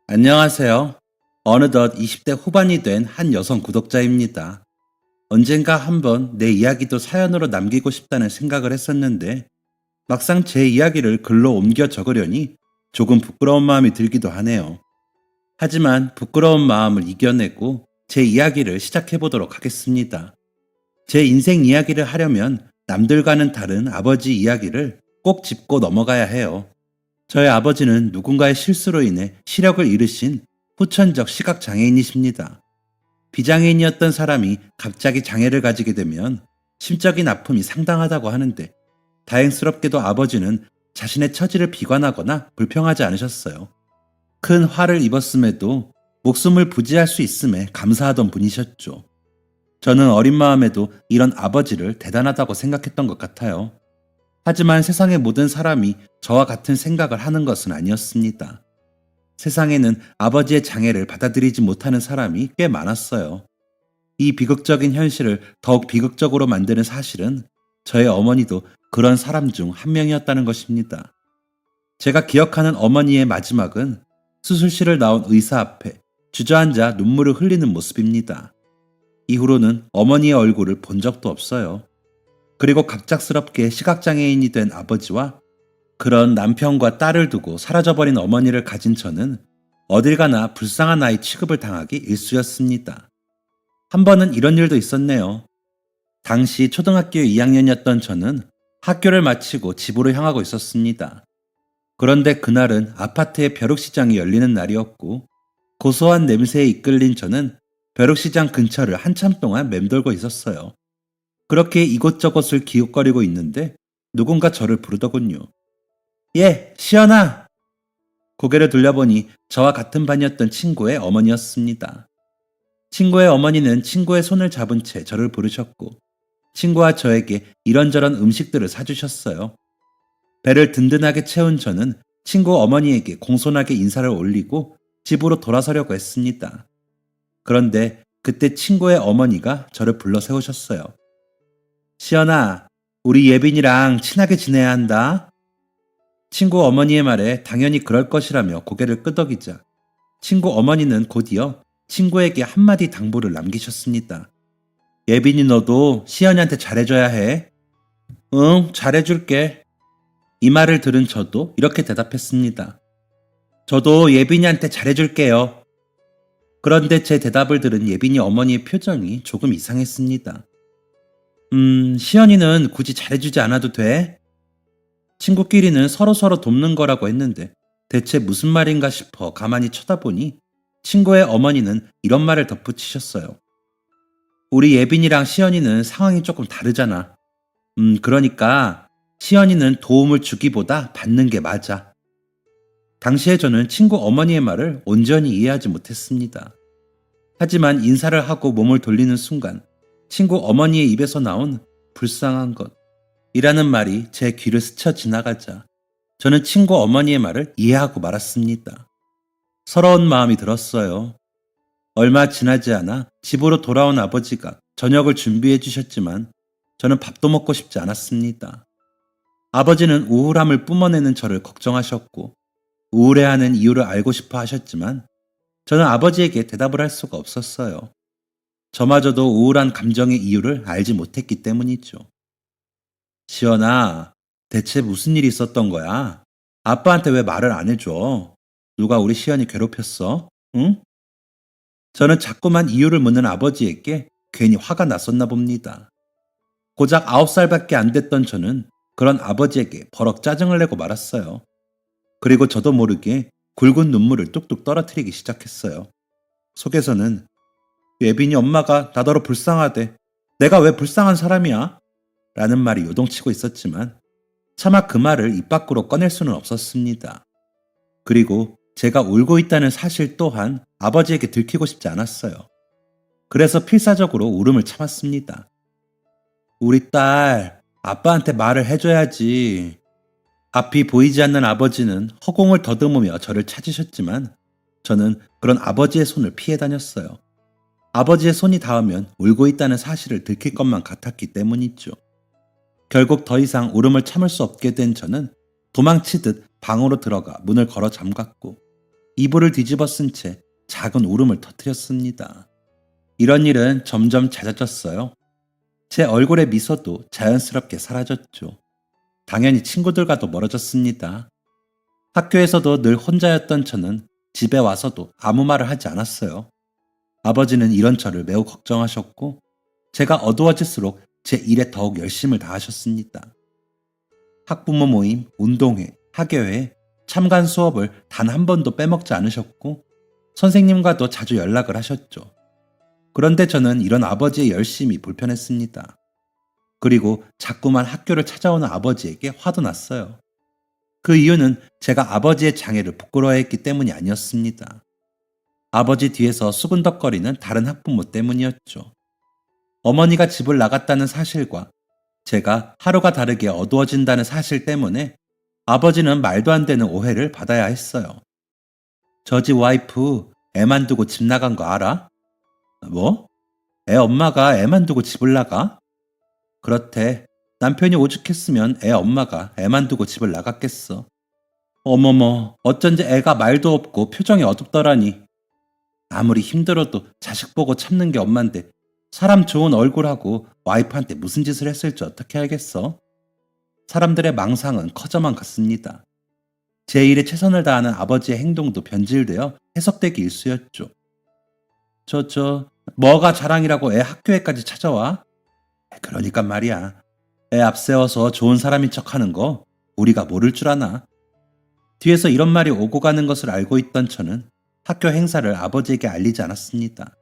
안녕하세요. 어느덧 20대 후반이 된 한 여성 구독자입니다. 언젠가 한번 내 이야기도 사연으로 남기고 싶다는 생각을 했었는데, 막상 제 이야기를 글로 옮겨 적으려니 조금 부끄러운 마음이 들기도 하네요. 하지만 부끄러운 마음을 이겨내고 제 이야기를 시작해 보도록 하겠습니다. 제 인생 이야기를 하려면 남들과는 다른 아버지 이야기를 꼭 짚고 넘어가야 해요. 저희 아버지는 누군가의 실수로 인해 시력을 잃으신 후천적 시각장애인이십니다. 비장애인이었던 사람이 갑자기 장애를 가지게 되면 심적인 아픔이 상당하다고 하는데, 다행스럽게도 아버지는 자신의 처지를 비관하거나 불평하지 않으셨어요. 큰 화를 입었음에도 목숨을 부지할 수 있음에 감사하던 분이셨죠. 저는 어린 마음에도 이런 아버지를 대단하다고 생각했던 것 같아요. 하지만 세상의 모든 사람이 저와 같은 생각을 하는 것은 아니었습니다. 세상에는 아버지의 장애를 받아들이지 못하는 사람이 꽤 많았어요. 이 비극적인 현실을 더욱 비극적으로 만드는 사실은 저의 어머니도 그런 사람 중 한 명이었다는 것입니다. 제가 기억하는 어머니의 마지막은 수술실을 나온 의사 앞에 주저앉아 눈물을 흘리는 모습입니다. 이후로는 어머니의 얼굴을 본 적도 없어요. 그리고 갑작스럽게 시각장애인이 된 아버지와 그런 남편과 딸을 두고 사라져버린 어머니를 가진 저는 어딜 가나 불쌍한 아이 취급을 당하기 일쑤였습니다. 한 번은 이런 일도 있었네요. 당시 초등학교 2학년이었던 저는 학교를 마치고 집으로 향하고 있었습니다. 그런데 그날은 아파트의 벼룩시장이 열리는 날이었고, 고소한 냄새에 이끌린 저는 벼룩시장 근처를 한참 동안 맴돌고 있었어요. 그렇게 이곳저곳을 기웃거리고 있는데 누군가 저를 부르더군요. 예, 시연아! 고개를 돌려보니 저와 같은 반이었던 친구의 어머니였습니다. 친구의 어머니는 친구의 손을 잡은 채 저를 부르셨고, 친구와 저에게 이런저런 음식들을 사주셨어요. 배를 든든하게 채운 저는 친구 어머니에게 공손하게 인사를 올리고 집으로 돌아서려고 했습니다. 그런데 그때 친구의 어머니가 저를 불러 세우셨어요. 시연아, 우리 예빈이랑 친하게 지내야 한다. 친구 어머니의 말에 당연히 그럴 것이라며 고개를 끄덕이자 친구 어머니는 곧이어 친구에게 한마디 당부를 남기셨습니다. 예빈이 너도 시연이한테 잘해줘야 해. 응, 잘해줄게. 이 말을 들은 저도 이렇게 대답했습니다. 저도 예빈이한테 잘해줄게요. 그런데 제 대답을 들은 예빈이 어머니의 표정이 조금 이상했습니다. 시연이는 굳이 잘해주지 않아도 돼. 친구끼리는 서로서로 돕는 거라고 했는데 대체 무슨 말인가 싶어 가만히 쳐다보니 친구의 어머니는 이런 말을 덧붙이셨어요. 우리 예빈이랑 시연이는 상황이 조금 다르잖아. 그러니까 시연이는 도움을 주기보다 받는 게 맞아. 당시에 저는 친구 어머니의 말을 온전히 이해하지 못했습니다. 하지만 인사를 하고 몸을 돌리는 순간 친구 어머니의 입에서 나온 불쌍한 것이라는 말이 제 귀를 스쳐 지나가자 저는 친구 어머니의 말을 이해하고 말았습니다. 서러운 마음이 들었어요. 얼마 지나지 않아 집으로 돌아온 아버지가 저녁을 준비해 주셨지만 저는 밥도 먹고 싶지 않았습니다. 아버지는 우울함을 뿜어내는 저를 걱정하셨고 우울해하는 이유를 알고 싶어 하셨지만 저는 아버지에게 대답을 할 수가 없었어요. 저마저도 우울한 감정의 이유를 알지 못했기 때문이죠. 시연아, 대체 무슨 일이 있었던 거야? 아빠한테 왜 말을 안 해줘? 누가 우리 시연이 괴롭혔어? 응? 저는 자꾸만 이유를 묻는 아버지에게 괜히 화가 났었나 봅니다. 고작 9살밖에 안 됐던 저는 그런 아버지에게 버럭 짜증을 내고 말았어요. 그리고 저도 모르게 굵은 눈물을 뚝뚝 떨어뜨리기 시작했어요. 속에서는 예빈이 엄마가 나더러 불쌍하대. 내가 왜 불쌍한 사람이야? 라는 말이 요동치고 있었지만 차마 그 말을 입 밖으로 꺼낼 수는 없었습니다. 그리고 제가 울고 있다는 사실 또한 아버지에게 들키고 싶지 않았어요. 그래서 필사적으로 울음을 참았습니다. 우리 딸, 아빠한테 말을 해줘야지. 앞이 보이지 않는 아버지는 허공을 더듬으며 저를 찾으셨지만 저는 그런 아버지의 손을 피해 다녔어요. 아버지의 손이 닿으면 울고 있다는 사실을 들킬 것만 같았기 때문이죠. 결국 더 이상 울음을 참을 수 없게 된 저는 도망치듯 방으로 들어가 문을 걸어 잠갔고 이불을 뒤집어 쓴 채 작은 울음을 터뜨렸습니다. 이런 일은 점점 잦아졌어요. 제 얼굴의 미소도 자연스럽게 사라졌죠. 당연히 친구들과도 멀어졌습니다. 학교에서도 늘 혼자였던 저는 집에 와서도 아무 말을 하지 않았어요. 아버지는 이런 저를 매우 걱정하셨고, 제가 어두워질수록 제 일에 더욱 열심을 다하셨습니다. 학부모 모임, 운동회, 학예회, 참관 수업을 단 한 번도 빼먹지 않으셨고, 선생님과도 자주 연락을 하셨죠. 그런데 저는 이런 아버지의 열심이 불편했습니다. 그리고 자꾸만 학교를 찾아오는 아버지에게 화도 났어요. 그 이유는 제가 아버지의 장애를 부끄러워했기 때문이 아니었습니다. 아버지 뒤에서 수근덕거리는 다른 학부모 때문이었죠. 어머니가 집을 나갔다는 사실과 제가 하루가 다르게 어두워진다는 사실 때문에 아버지는 말도 안 되는 오해를 받아야 했어요. 저 집 와이프 애만 두고 집 나간 거 알아? 뭐? 애 엄마가 애만 두고 집을 나가? 그렇대. 남편이 오죽했으면 애 엄마가 애만 두고 집을 나갔겠어. 어머머, 어쩐지 애가 말도 없고 표정이 어둡더라니. 아무리 힘들어도 자식 보고 참는 게 엄만데 사람 좋은 얼굴하고 와이프한테 무슨 짓을 했을지 어떻게 알겠어? 사람들의 망상은 커져만 갔습니다. 제 일에 최선을 다하는 아버지의 행동도 변질되어 해석되기 일쑤였죠. 뭐가 자랑이라고 애 학교에까지 찾아와? 그러니까 말이야. 애 앞세워서 좋은 사람인 척하는 거 우리가 모를 줄 아나? 뒤에서 이런 말이 오고 가는 것을 알고 있던 저는 학교 행사를 아버지에게 알리지 않았습니다.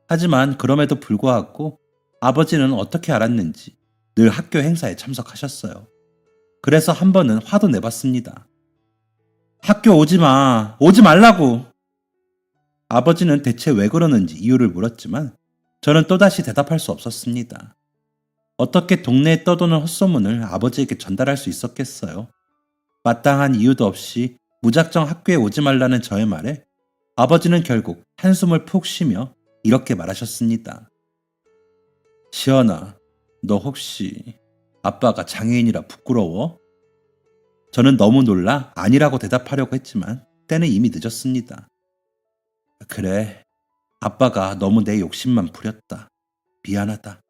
하지만 그럼에도 불구하고 아버지는 어떻게 알았는지 늘 학교 행사에 참석하셨어요. 그래서 한 번은 화도 내봤습니다. 학교 오지 마. 오지 말라고. 아버지는 대체 왜 그러는지 이유를 물었지만 저는 또다시 대답할 수 없었습니다. 어떻게 동네에 떠도는 헛소문을 아버지에게 전달할 수 있었겠어요? 마땅한 이유도 없이 무작정 학교에 오지 말라는 저의 말에 아버지는 결국 한숨을 푹 쉬며 이렇게 말하셨습니다. 시연아, 너 혹시 아빠가 장애인이라 부끄러워? 저는 너무 놀라 아니라고 대답하려고 했지만 때는 이미 늦었습니다. 그래, 아빠가 너무 내 욕심만 부렸다. 미안하다.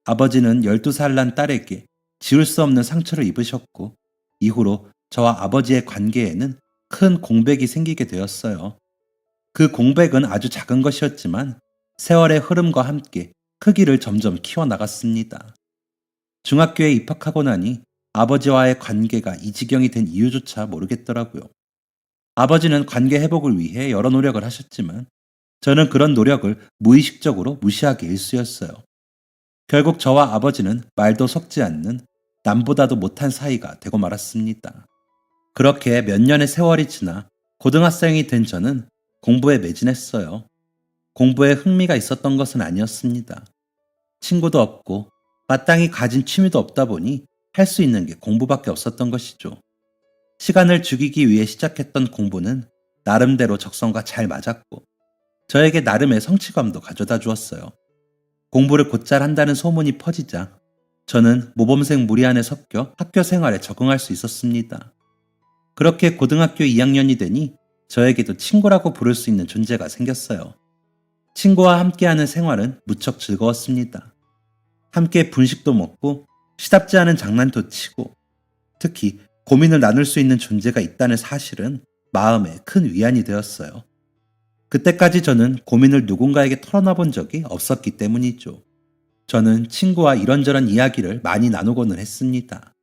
아버지는 12살 난 딸에게 지울 수 없는 상처를 입으셨고 이후로 저와 아버지의 관계에는 큰 공백이 생기게 되었어요. 그 공백은 아주 작은 것이었지만 세월의 흐름과 함께 크기를 점점 키워나갔습니다. 중학교에 입학하고 나니 아버지와의 관계가 이 지경이 된 이유조차 모르겠더라고요. 아버지는 관계 회복을 위해 여러 노력을 하셨지만 저는 그런 노력을 무의식적으로 무시하기 일쑤였어요. 결국 저와 아버지는 말도 섞지 않는 남보다도 못한 사이가 되고 말았습니다. 그렇게 몇 년의 세월이 지나 고등학생이 된 저는 공부에 매진했어요. 공부에 흥미가 있었던 것은 아니었습니다. 친구도 없고 마땅히 가진 취미도 없다 보니 할 수 있는 게 공부밖에 없었던 것이죠. 시간을 죽이기 위해 시작했던 공부는 나름대로 적성과 잘 맞았고 저에게 나름의 성취감도 가져다 주었어요. 공부를 곧잘 한다는 소문이 퍼지자 저는 모범생 무리 안에 섞여 학교 생활에 적응할 수 있었습니다. 그렇게 고등학교 2학년이 되니 저에게도 친구라고 부를 수 있는 존재가 생겼어요. 친구와 함께하는 생활은 무척 즐거웠습니다. 함께 분식도 먹고 시답지 않은 장난도 치고 특히 고민을 나눌 수 있는 존재가 있다는 사실은 마음에 큰 위안이 되었어요. 그때까지 저는 고민을 누군가에게 털어놔 본 적이 없었기 때문이죠. 저는 친구와 이런저런 이야기를 많이 나누고는 했습니다.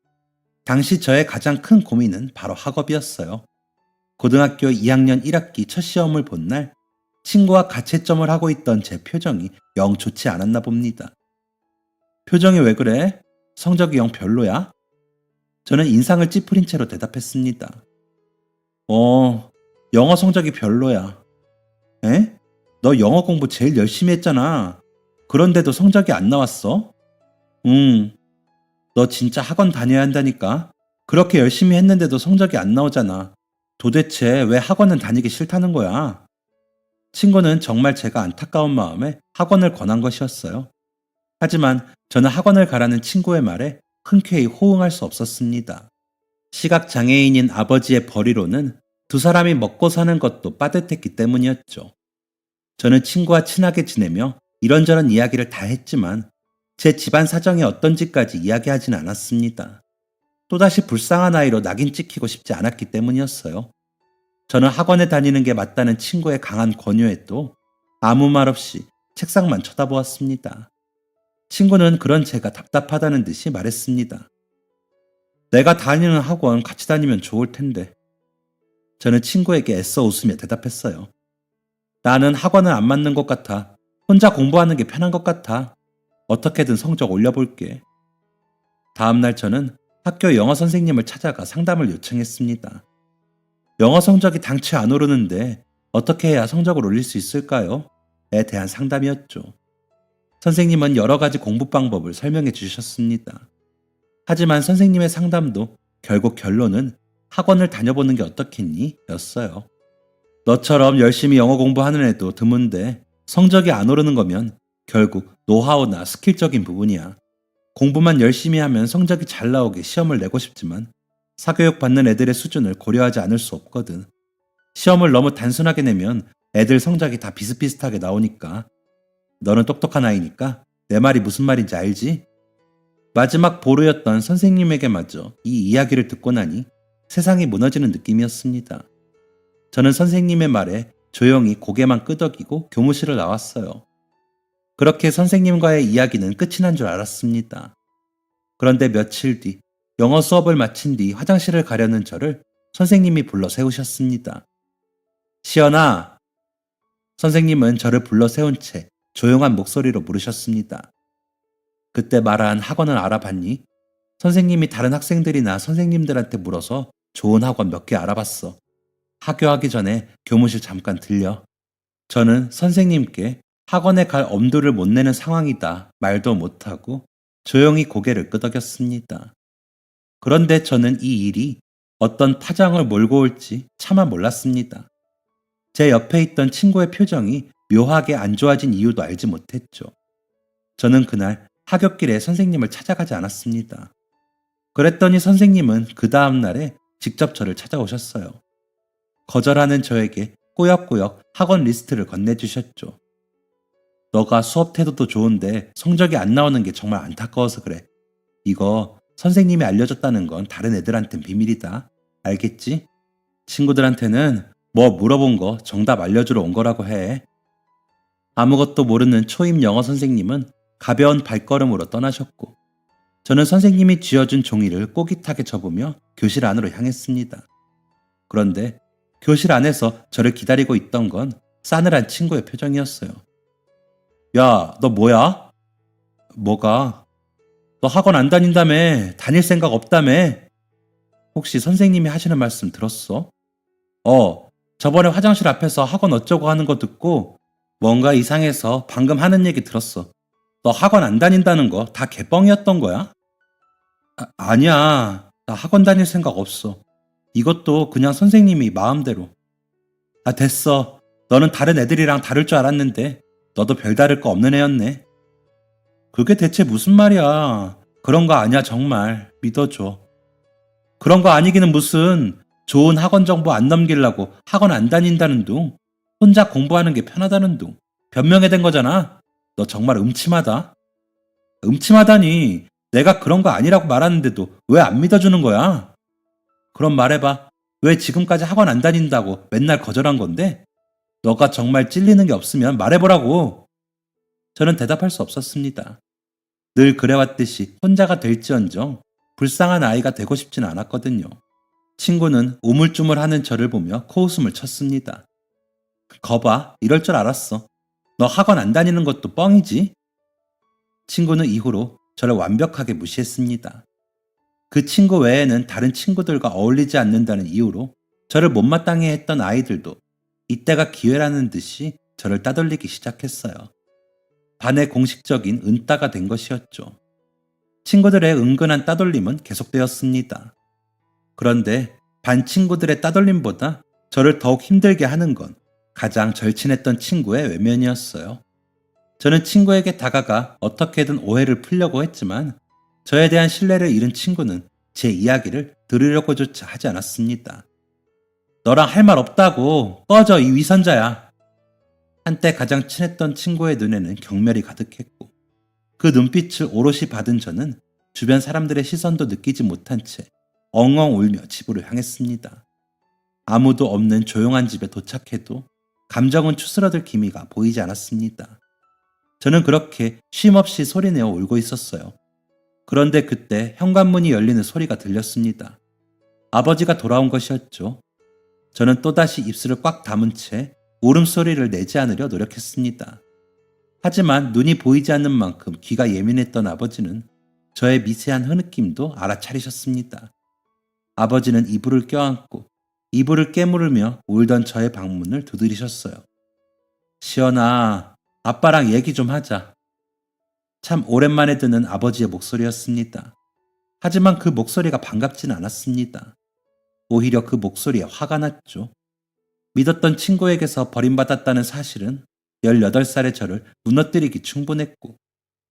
당시 저의 가장 큰 고민은 바로 학업이었어요. 고등학교 2학년 1학기 첫 시험을 본 날 친구와 가채점을 하고 있던 제 표정이 영 좋지 않았나 봅니다. 표정이 왜 그래? 성적이 영 별로야? 저는 인상을 찌푸린 채로 대답했습니다. 영어 성적이 별로야. 에? 너 영어 공부 제일 열심히 했잖아. 그런데도 성적이 안 나왔어? 너 진짜 학원 다녀야 한다니까. 그렇게 열심히 했는데도 성적이 안 나오잖아. 도대체 왜 학원은 다니기 싫다는 거야? 친구는 정말 제가 안타까운 마음에 학원을 권한 것이었어요. 하지만 저는 학원을 가라는 친구의 말에 흔쾌히 호응할 수 없었습니다. 시각장애인인 아버지의 벌이로는 두 사람이 먹고 사는 것도 빠듯했기 때문이었죠. 저는 친구와 친하게 지내며 이런저런 이야기를 다 했지만 제 집안 사정이 어떤지까지 이야기하진 않았습니다. 또다시 불쌍한 아이로 낙인 찍히고 싶지 않았기 때문이었어요. 저는 학원에 다니는 게 맞다는 친구의 강한 권유에도 아무 말 없이 책상만 쳐다보았습니다. 친구는 그런 제가 답답하다는 듯이 말했습니다. 내가 다니는 학원 같이 다니면 좋을 텐데. 저는 친구에게 애써 웃으며 대답했어요. 나는 학원은 안 맞는 것 같아. 혼자 공부하는 게 편한 것 같아. 어떻게든 성적 올려볼게. 다음날 저는 학교 영어 선생님을 찾아가 상담을 요청했습니다. 영어 성적이 당최 안 오르는데 어떻게 해야 성적을 올릴 수 있을까요? 에 대한 상담이었죠. 선생님은 여러 가지 공부 방법을 설명해 주셨습니다. 하지만 선생님의 상담도 결국 결론은 학원을 다녀보는 게 어떻겠니? 였어요. 너처럼 열심히 영어 공부하는 애도 드문데 성적이 안 오르는 거면 결국 노하우나 스킬적인 부분이야. 공부만 열심히 하면 성적이 잘 나오게 시험을 내고 싶지만 사교육 받는 애들의 수준을 고려하지 않을 수 없거든. 시험을 너무 단순하게 내면 애들 성적이 다 비슷비슷하게 나오니까. 너는 똑똑한 아이니까 내 말이 무슨 말인지 알지? 마지막 보루였던 선생님에게마저 이 이야기를 듣고 나니 세상이 무너지는 느낌이었습니다. 저는 선생님의 말에 조용히 고개만 끄덕이고 교무실을 나왔어요. 그렇게 선생님과의 이야기는 끝이 난 줄 알았습니다. 그런데 며칠 뒤 영어 수업을 마친 뒤 화장실을 가려는 저를 선생님이 불러 세우셨습니다. 시연아! 선생님은 저를 불러 세운 채 조용한 목소리로 물으셨습니다. 그때 말한 학원을 알아봤니? 선생님이 다른 학생들이나 선생님들한테 물어서 좋은 학원 몇 개 알아봤어. 하교하기 전에 교무실 잠깐 들려. 저는 선생님께 학원에 갈 엄두를 못 내는 상황이다 말도 못하고 조용히 고개를 끄덕였습니다. 그런데 저는 이 일이 어떤 파장을 몰고 올지 차마 몰랐습니다. 제 옆에 있던 친구의 표정이 묘하게 안 좋아진 이유도 알지 못했죠. 저는 그날 하굣길에 선생님을 찾아가지 않았습니다. 그랬더니 선생님은 그 다음 날에 직접 저를 찾아오셨어요. 거절하는 저에게 꾸역꾸역 학원 리스트를 건네주셨죠. 너가 수업 태도도 좋은데 성적이 안 나오는 게 정말 안타까워서 그래. 이거 선생님이 알려줬다는 건 다른 애들한텐 비밀이다. 알겠지? 친구들한테는 뭐 물어본 거 정답 알려주러 온 거라고 해. 아무것도 모르는 초임 영어 선생님은 가벼운 발걸음으로 떠나셨고 저는 선생님이 쥐어준 종이를 꼬깃하게 접으며 교실 안으로 향했습니다. 그런데 교실 안에서 저를 기다리고 있던 건 싸늘한 친구의 표정이었어요. 야, 너 뭐야? 뭐가? 너 학원 안 다닌다며? 다닐 생각 없다며? 혹시 선생님이 하시는 말씀 들었어? 저번에 화장실 앞에서 학원 어쩌고 하는 거 듣고 뭔가 이상해서 방금 하는 얘기 들었어. 너 학원 안 다닌다는 거 다 개뻥이었던 거야? 아니야. 나 학원 다닐 생각 없어. 이것도 그냥 선생님이 마음대로. 됐어. 너는 다른 애들이랑 다를 줄 알았는데 너도 별다를 거 없는 애였네. 그게 대체 무슨 말이야. 그런 거 아니야 정말. 믿어줘. 그런 거 아니기는 무슨 좋은 학원 정보 안 넘기려고 학원 안 다닌다는 둥. 혼자 공부하는 게 편하다는 둥. 변명해댄 거잖아. 너 정말 음침하다. 음침하다니. 내가 그런 거 아니라고 말하는데도 왜 안 믿어주는 거야? 그럼 말해봐. 왜 지금까지 학원 안 다닌다고 맨날 거절한 건데? 너가 정말 찔리는 게 없으면 말해보라고. 저는 대답할 수 없었습니다. 늘 그래왔듯이 혼자가 될지언정 불쌍한 아이가 되고 싶진 않았거든요. 친구는 우물쭈물하는 저를 보며 코웃음을 쳤습니다. 거봐, 이럴 줄 알았어. 너 학원 안 다니는 것도 뻥이지? 친구는 이후로 저를 완벽하게 무시했습니다. 그 친구 외에는 다른 친구들과 어울리지 않는다는 이유로 저를 못마땅해 했던 아이들도 이때가 기회라는 듯이 저를 따돌리기 시작했어요. 반의 공식적인 은따가 된 것이었죠. 친구들의 은근한 따돌림은 계속되었습니다. 그런데 반 친구들의 따돌림보다 저를 더욱 힘들게 하는 건 가장 절친했던 친구의 외면이었어요. 저는 친구에게 다가가 어떻게든 오해를 풀려고 했지만 저에 대한 신뢰를 잃은 친구는 제 이야기를 들으려고조차 하지 않았습니다. 너랑 할 말 없다고. 꺼져, 이 위선자야. 한때 가장 친했던 친구의 눈에는 경멸이 가득했고 그 눈빛을 오롯이 받은 저는 주변 사람들의 시선도 느끼지 못한 채 엉엉 울며 집으로 향했습니다. 아무도 없는 조용한 집에 도착해도 감정은 추스러들 기미가 보이지 않았습니다. 저는 그렇게 쉼없이 소리내어 울고 있었어요. 그런데 그때 현관문이 열리는 소리가 들렸습니다. 아버지가 돌아온 것이었죠. 저는 또다시 입술을 꽉 다문 채 울음소리를 내지 않으려 노력했습니다. 하지만 눈이 보이지 않는 만큼 귀가 예민했던 아버지는 저의 미세한 흐느낌도 알아차리셨습니다. 아버지는 이불을 껴안고 이불을 깨물으며 울던 저의 방문을 두드리셨어요. 시연아, 아빠랑 얘기 좀 하자. 참 오랜만에 듣는 아버지의 목소리였습니다. 하지만 그 목소리가 반갑지는 않았습니다. 오히려 그 목소리에 화가 났죠. 믿었던 친구에게서 버림받았다는 사실은 18살의 저를 무너뜨리기 충분했고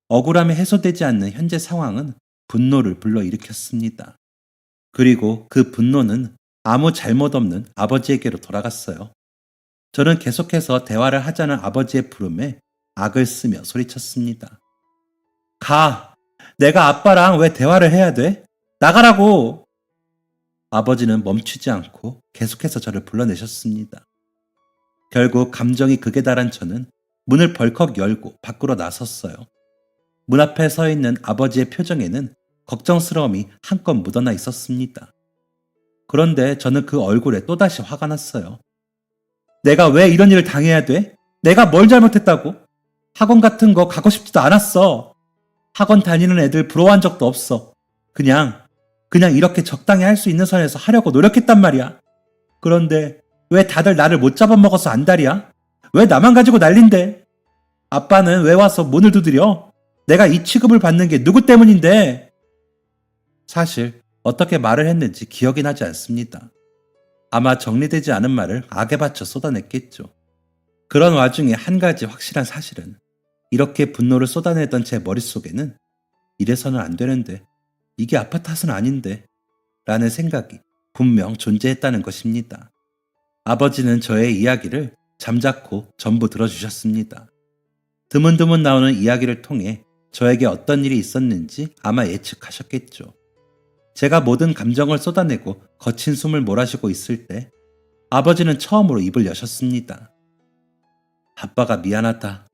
억울함이 해소되지 않는 현재 상황은 분노를 불러일으켰습니다. 그리고 그 분노는 아무 잘못 없는 아버지에게로 돌아갔어요. 저는 계속해서 대화를 하자는 아버지의 부름에 악을 쓰며 소리쳤습니다. 가! 내가 아빠랑 왜 대화를 해야 돼? 나가라고! 아버지는 멈추지 않고 계속해서 저를 불러내셨습니다. 결국 감정이 극에 달한 저는 문을 벌컥 열고 밖으로 나섰어요. 문 앞에 서 있는 아버지의 표정에는 걱정스러움이 한껏 묻어나 있었습니다. 그런데 저는 그 얼굴에 또다시 화가 났어요. 내가 왜 이런 일을 당해야 돼? 내가 뭘 잘못했다고? 학원 같은 거 가고 싶지도 않았어. 학원 다니는 애들 부러워한 적도 없어. 그냥 이렇게 적당히 할 수 있는 선에서 하려고 노력했단 말이야. 그런데 왜 다들 나를 못 잡아먹어서 안달이야? 왜 나만 가지고 난린데? 아빠는 왜 와서 문을 두드려? 내가 이 취급을 받는 게 누구 때문인데? 사실 어떻게 말을 했는지 기억이 나지 않습니다. 아마 정리되지 않은 말을 악에 받쳐 쏟아냈겠죠. 그런 와중에 한 가지 확실한 사실은 이렇게 분노를 쏟아내던 제 머릿속에는 이래서는 안 되는데, 이게 아빠 탓은 아닌데 라는 생각이 분명 존재했다는 것입니다. 아버지는 저의 이야기를 잠자코 전부 들어주셨습니다. 드문드문 나오는 이야기를 통해 저에게 어떤 일이 있었는지 아마 예측하셨겠죠. 제가 모든 감정을 쏟아내고 거친 숨을 몰아쉬고 있을 때 아버지는 처음으로 입을 여셨습니다. 아빠가 미안하다.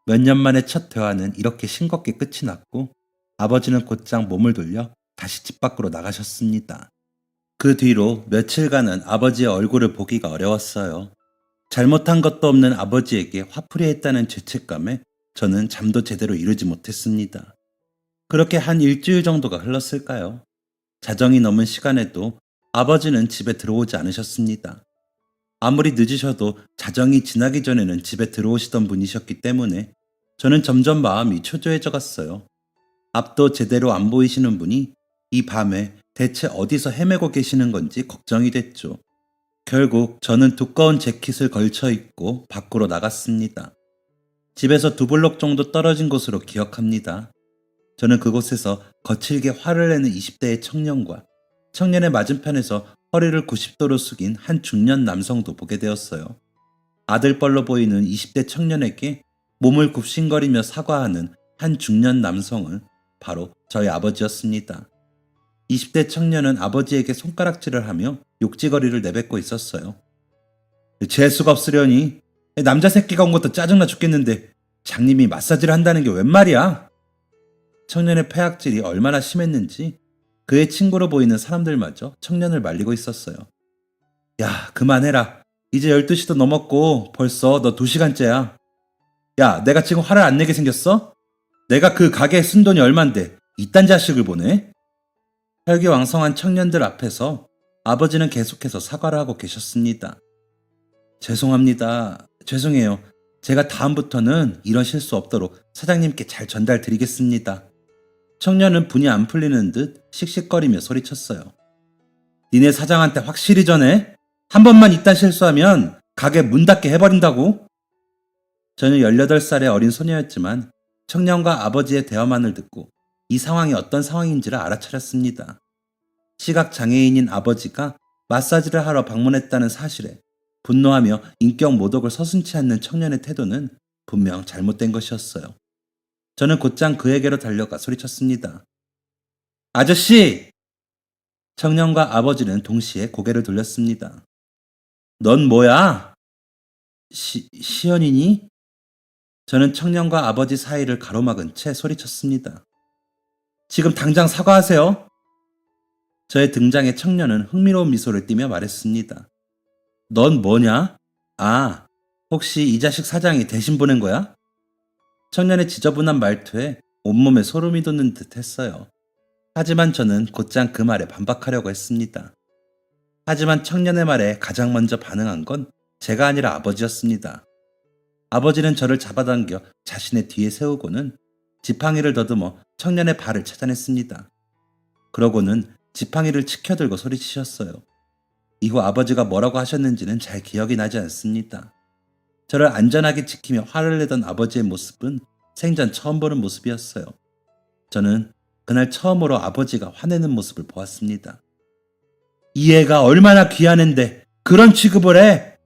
몇 년 만에 첫 대화는 이렇게 싱겁게 끝이 났고 아버지는 곧장 몸을 돌려 다시 집 밖으로 나가셨습니다. 그 뒤로 며칠간은 아버지의 얼굴을 보기가 어려웠어요. 잘못한 것도 없는 아버지에게 화풀이했다는 죄책감에 저는 잠도 제대로 이루지 못했습니다. 그렇게 한 일주일 정도가 흘렀을까요? 자정이 넘은 시간에도 아버지는 집에 들어오지 않으셨습니다. 아무리 늦으셔도 자정이 지나기 전에는 집에 들어오시던 분이셨기 때문에 저는 점점 마음이 초조해져 갔어요. 앞도 제대로 안 보이시는 분이 이 밤에 대체 어디서 헤매고 계시는 건지 걱정이 됐죠. 결국 저는 두꺼운 재킷을 걸쳐 입고 밖으로 나갔습니다. 집에서 2블록 정도 떨어진 곳으로 기억합니다. 저는 그곳에서 거칠게 화를 내는 20대의 청년과 청년의 맞은편에서 허리를 90도로 숙인 한 중년 남성도 보게 되었어요. 아들뻘로 보이는 20대 청년에게 몸을 굽신거리며 사과하는 한 중년 남성은 바로 저희 아버지였습니다. 20대 청년은 아버지에게 손가락질을 하며 욕지거리를 내뱉고 있었어요. 재수가 없으려니 남자 새끼가 온 것도 짜증나 죽겠는데 장님이 마사지를 한다는 게 웬 말이야? 청년의 폐악질이 얼마나 심했는지 그의 친구로 보이는 사람들마저 청년을 말리고 있었어요. 야, 그만해라. 이제 12시도 넘었고 벌써 너 2시간째야. 야, 내가 지금 화를 안 내게 생겼어? 내가 그 가게에 쓴 돈이 얼만데 이딴 자식을 보내? 혈기왕성한 청년들 앞에서 아버지는 계속해서 사과를 하고 계셨습니다. 죄송합니다. 죄송해요. 제가 다음부터는 이런 실수 없도록 사장님께 잘 전달드리겠습니다. 청년은 분이 안 풀리는 듯 씩씩거리며 소리쳤어요. 니네 사장한테 확실히 전해? 한 번만 이딴 실수하면 가게 문 닫게 해버린다고? 저는 18살의 어린 소녀였지만 청년과 아버지의 대화만을 듣고 이 상황이 어떤 상황인지를 알아차렸습니다. 시각장애인인 아버지가 마사지를 하러 방문했다는 사실에 분노하며 인격 모독을 서슴지 않는 청년의 태도는 분명 잘못된 것이었어요. 저는 곧장 그에게로 달려가 소리쳤습니다. 아저씨! 청년과 아버지는 동시에 고개를 돌렸습니다. 넌 뭐야? 시연이니? 저는 청년과 아버지 사이를 가로막은 채 소리쳤습니다. 지금 당장 사과하세요. 저의 등장에 청년은 흥미로운 미소를 띠며 말했습니다. 넌 뭐냐? 아, 혹시 이 자식 사장이 대신 보낸 거야? 청년의 지저분한 말투에 온몸에 소름이 돋는 듯 했어요. 하지만 저는 곧장 그 말에 반박하려고 했습니다. 하지만 청년의 말에 가장 먼저 반응한 건 제가 아니라 아버지였습니다. 아버지는 저를 잡아당겨 자신의 뒤에 세우고는 지팡이를 더듬어 청년의 발을 차단했습니다. 그러고는 지팡이를 치켜들고 소리치셨어요. 이후 아버지가 뭐라고 하셨는지는 잘 기억이 나지 않습니다. 저를 안전하게 지키며 화를 내던 아버지의 모습은 생전 처음 보는 모습이었어요. 저는 그날 처음으로 아버지가 화내는 모습을 보았습니다. 이 애가 얼마나 귀한 앤데 그런 취급을 해!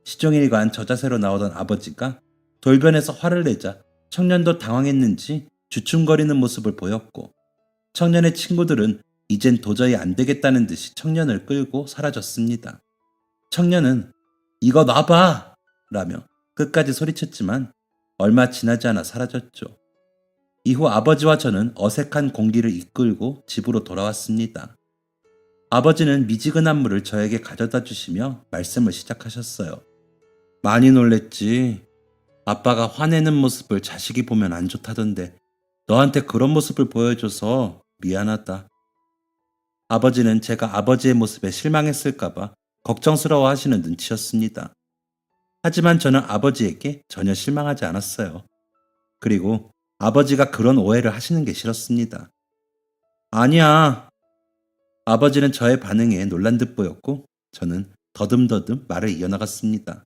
시종일관 저자세로 나오던 아버지가 돌변해서 화를 내자 청년도 당황했는지 주춤거리는 모습을 보였고 청년의 친구들은 이젠 도저히 안 되겠다는 듯이 청년을 끌고 사라졌습니다. 청년은 이거 놔봐! 라며 끝까지 소리쳤지만 얼마 지나지 않아 사라졌죠. 이후 아버지와 저는 어색한 공기를 이끌고 집으로 돌아왔습니다. 아버지는 미지근한 물을 저에게 가져다 주시며 말씀을 시작하셨어요. 많이 놀랬지. 아빠가 화내는 모습을 자식이 보면 안 좋다던데 너한테 그런 모습을 보여줘서 미안하다. 아버지는 제가 아버지의 모습에 실망했을까봐 걱정스러워 하시는 눈치였습니다. 하지만 저는 아버지에게 전혀 실망하지 않았어요. 그리고 아버지가 그런 오해를 하시는 게 싫었습니다. 아니야. 아버지는 저의 반응에 놀란 듯 보였고 저는 더듬더듬 말을 이어나갔습니다.